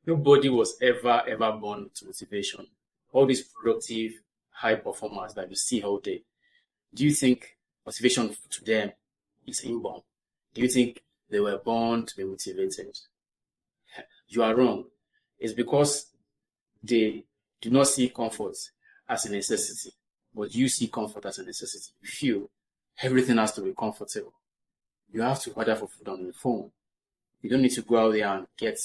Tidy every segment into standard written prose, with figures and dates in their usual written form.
Nobody was ever born with motivation. All these productive, high performers that you see all day, do you think motivation to them is inborn? Do you think they were born to be motivated? You are wrong. It's because they do not see comfort as a necessity, but you see comfort as a necessity. You feel everything has to be comfortable. You have to order for food on your phone. You don't need to go out there and get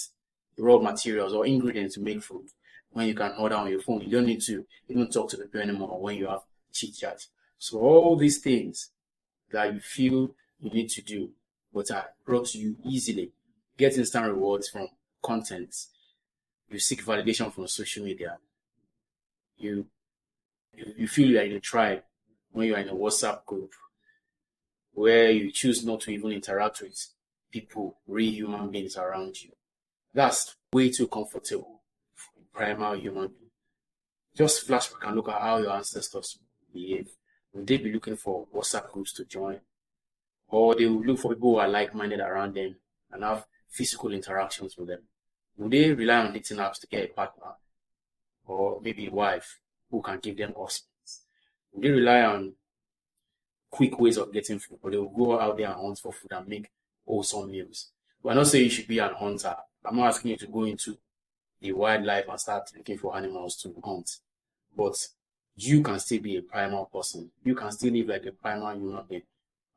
raw materials or ingredients to make food when you can order on your phone. You don't need to even talk to people anymore when you have chit chat. So all these things that you feel you need to do, but are brought to you easily, get instant rewards from content. You seek validation from social media. You feel you are in a tribe when you are in a WhatsApp group where you choose not to even interact with people, real human beings around you. That's way too comfortable for a primal human being. Just flashback and look at how your ancestors behave. Would they be looking for WhatsApp groups to join? Or they would look for people who are like-minded around them and have physical interactions with them? Would they rely on dating apps to get a partner? Or maybe a wife who can give them offspring? Would they rely on quick ways of getting food? Or they will go out there and hunt for food and make wholesome meals? We're not saying you should be an hunter. I'm not asking you to go into the wildlife and start looking for animals to hunt. But you can still be a primal person. You can still live like a primal human being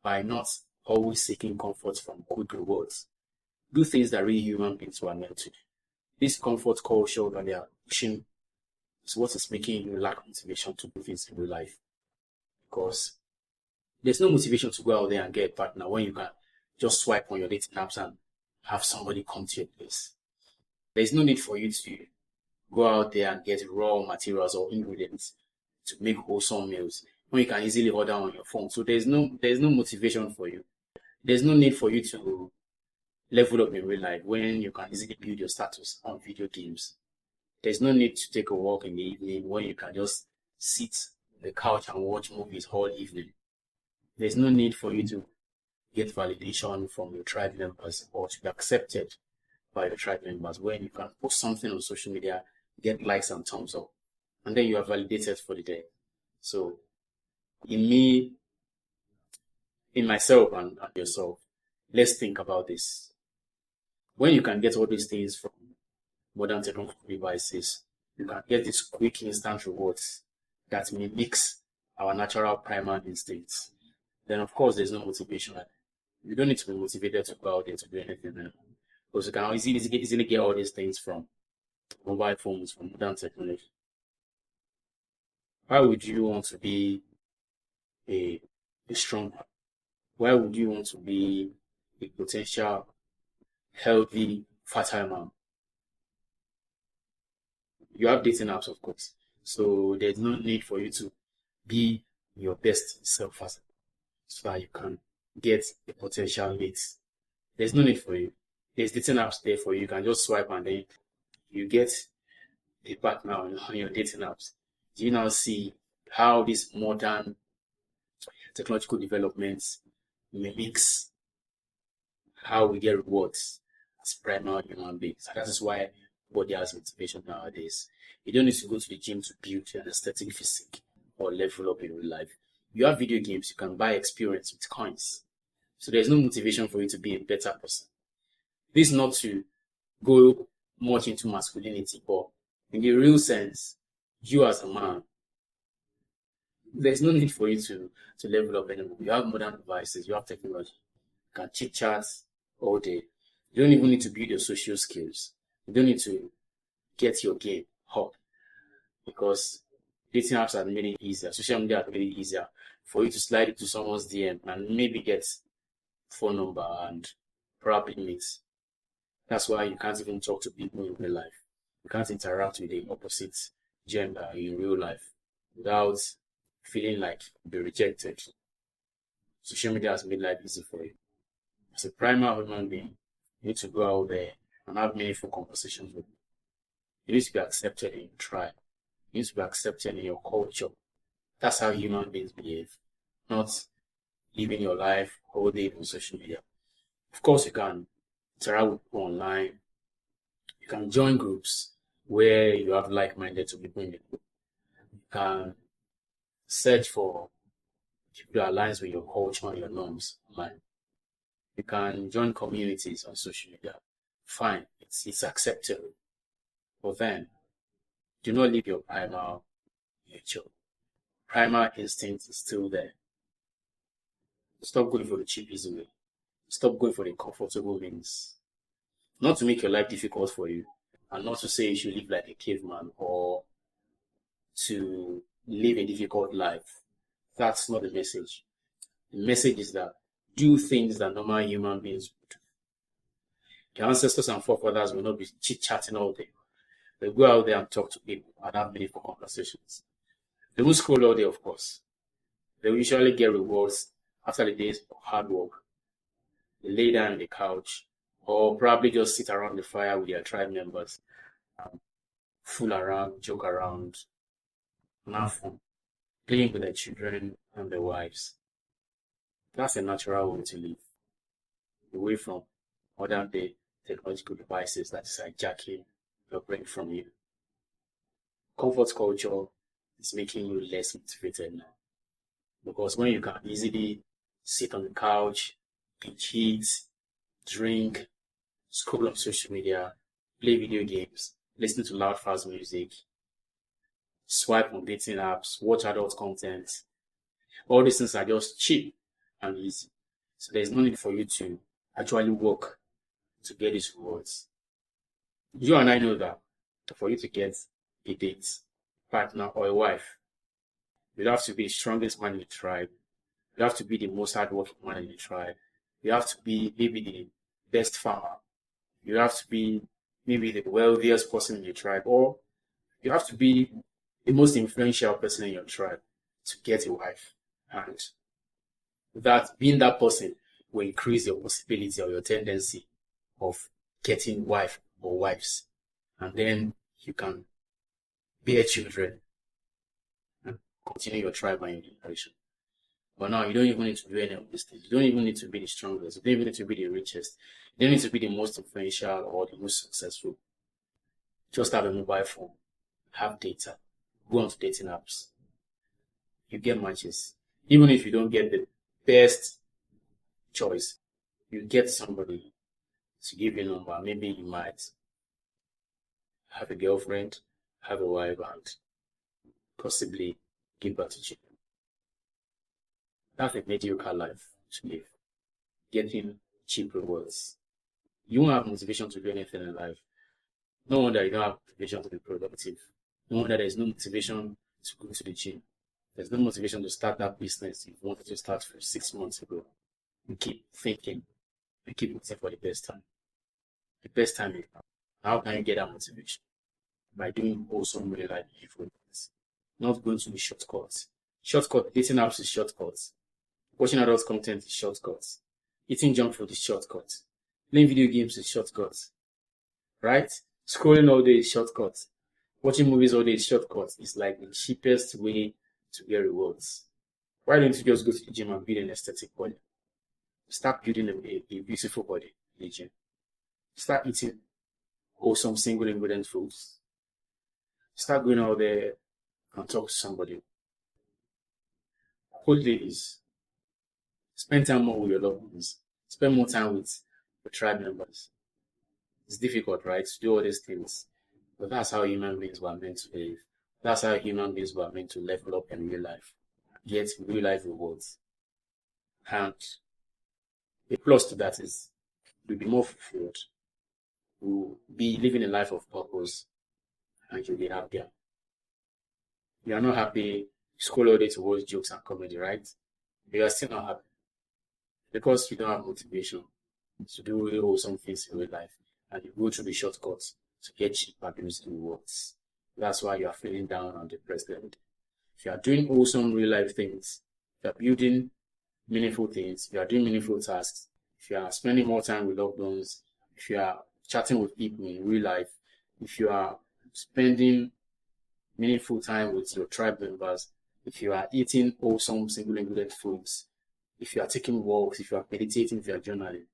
by not always seeking comfort from quick rewards. Do things that real human beings were meant to do. This comfort culture that they are pushing is what is making you lack motivation to do things in real life. Because there's no motivation to go out there and get a partner when you can just swipe on your dating apps and have somebody come to your place. There's no need for you to go out there and get raw materials or ingredients to make wholesome meals when you can easily order on your phone. So there's no motivation for you. There's no need for you to level up in real life when you can easily build your status on video games. There's no need to take a walk in the evening when you can just sit on the couch and watch movies all evening. There's no need for you to get validation from your tribe members or to be accepted by your tribe members when you can post something on social media, get likes and thumbs up, and then you are validated for the day. So in myself and yourself, let's think about this. When you can get all these things from modern technological devices, you can get these quick instant rewards that mimics our natural primal instincts. Then of course there's no motivation. You don't need to be motivated to go out there to do anything. Because you can easily get all these things from mobile phones, from modern technology. Why would you want to be a strong man? Why would you want to be a potential healthy, fertile man? You have dating apps, of course. So there's no need for you to be your best self so that you can get a potential mate. There's no need for you. There's dating apps there for you. You can just swipe and then you get a partner on your dating apps. Do you now see how these modern technological developments mimics how we get rewards as primal human beings? And that is why body has motivation nowadays. You don't need to go to the gym to build an aesthetic physique or level up in real life. You have video games, you can buy experience with coins. So there's no motivation for you to be a better person. This is not to go much into masculinity, but in the real sense, you as a man, there's no need for you to level up anymore. You have modern devices, you have technology. You can chit chat all day. You don't even need to build your social skills. You don't need to get your game up because dating apps have made it easier. Social media has made it easier for you to slide into someone's DM and maybe get phone number and probably meet. That's why you can't even talk to people in real life. You can't interact with the opposite gender in real life without feeling like you'll be rejected. Social media has made life easy for you. As a primal human being, you need to go out there and have meaningful conversations with people. You need to be accepted in your tribe. You need to be accepted in your culture. That's how human beings behave, not living your life all day on social media. Of course, you can interact with people online. You can join groups where you have like-minded people in the group. You can search for people that aligns with your culture and your norms online. You can join communities on social media. Fine, it's acceptable. But then, do not leave your primal nature. Primal instinct is still there. Stop going for the cheap easy way. Stop going for the comfortable means. Not to make your life difficult for you, and not to say you should live like a caveman or to live a difficult life. That's not the message. The message is that do things that normal human beings would do. Your ancestors and forefathers will not be chit-chatting all day. They go out there and talk to people and have meaningful conversations. They won't scroll all day, of course. They will usually get rewards after the days of hard work. They lay down on the couch or probably just sit around the fire with their tribe members, fool around, joke around, and have fun, playing with their children and their wives. That's a natural way to live, away from modern day technological devices that is hijacking your brain from you. Comfort culture is making you less motivated now. Because when you can easily sit on the couch, eat, drink, scroll on social media, play video games, listen to loud, fast music, swipe on dating apps, watch adult content, all these things are just cheap and easy. So there's no need for you to actually work to get these rewards. You and I know that for you to get a date, partner, or a wife, you have to be the strongest man in the tribe. You have to be the most hardworking man in the tribe. You have to be maybe the best farmer. You have to be maybe the wealthiest person in your tribe, or you have to be the most influential person in your tribe to get a wife. And that being that person will increase your possibility or your tendency of getting wife or wives. And then you can bear children and continue your tribe and your generation. But now you don't even need to do any of these things. You don't even need to be the strongest. You don't even need to be the richest. You don't need to be the most influential or the most successful. Just have a mobile phone, have data, go onto dating apps. You get matches. Even if you don't get the best choice, you get somebody to give you a number. Maybe you might have a girlfriend, have a wife, and possibly give birth to children. That's a mediocre life to live, getting cheap rewards. You won't have motivation to do anything in life. No wonder you don't have motivation to be productive. No wonder there's no motivation to go to the gym. There's no motivation to start that business you wanted to start for 6 months ago. You keep thinking, you keep waiting for the best time. The best time is now. How can you get that motivation? By doing awesome real life evil things. Not going to the shortcuts. Dating apps is shortcuts. Watching adult content is shortcuts. Eating junk food is shortcuts. Playing video games is shortcuts. Right? Scrolling all day is shortcuts. Watching movies all day is shortcuts. It's like the cheapest way to get rewards. Why don't you just go to the gym and build an aesthetic body? Start building a beautiful body in the gym. Start eating wholesome single ingredient foods. Start going out there and talk to somebody. Hold ladies. Spend time more with your loved ones. Spend more time with your tribe members. It's difficult, right, to do all these things. But that's how human beings were meant to live. That's how human beings were meant to level up in real life. Get real life rewards. And a plus to that is you'll be more fulfilled. You'll be living a life of purpose and you'll be happier. You are not happy, scroll all day to watch jokes and comedy, right? You are still not happy because you don't have motivation to do really awesome things in real life, and you go through the shortcuts to get cheap abuse rewards. That's why you are feeling down and depressed every day. If you are doing awesome real life things, if you are building meaningful things, if you are doing meaningful tasks, if you are spending more time with loved ones, if you are chatting with people in real life, if you are spending meaningful time with your tribe members, if you are eating awesome single ingredient foods, if you are taking walks, if you are meditating, if you are journaling,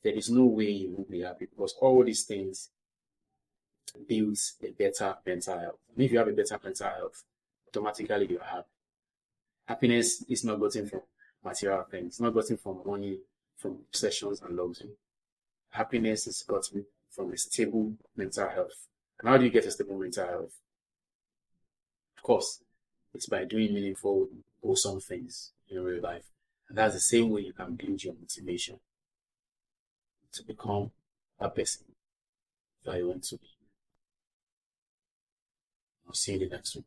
there is no way you will be happy because all these things builds a better mental health. And if you have a better mental health, automatically you're happy. Happiness is not gotten from material things, it's not gotten from money, from possessions and luxury. Happiness is gotten from a stable mental health. And how do you get a stable mental health? Of course, it's by doing meaningful, wholesome things in real life. And that's the same way you can build your motivation to become a person that you want to be. I'll see you in the next one.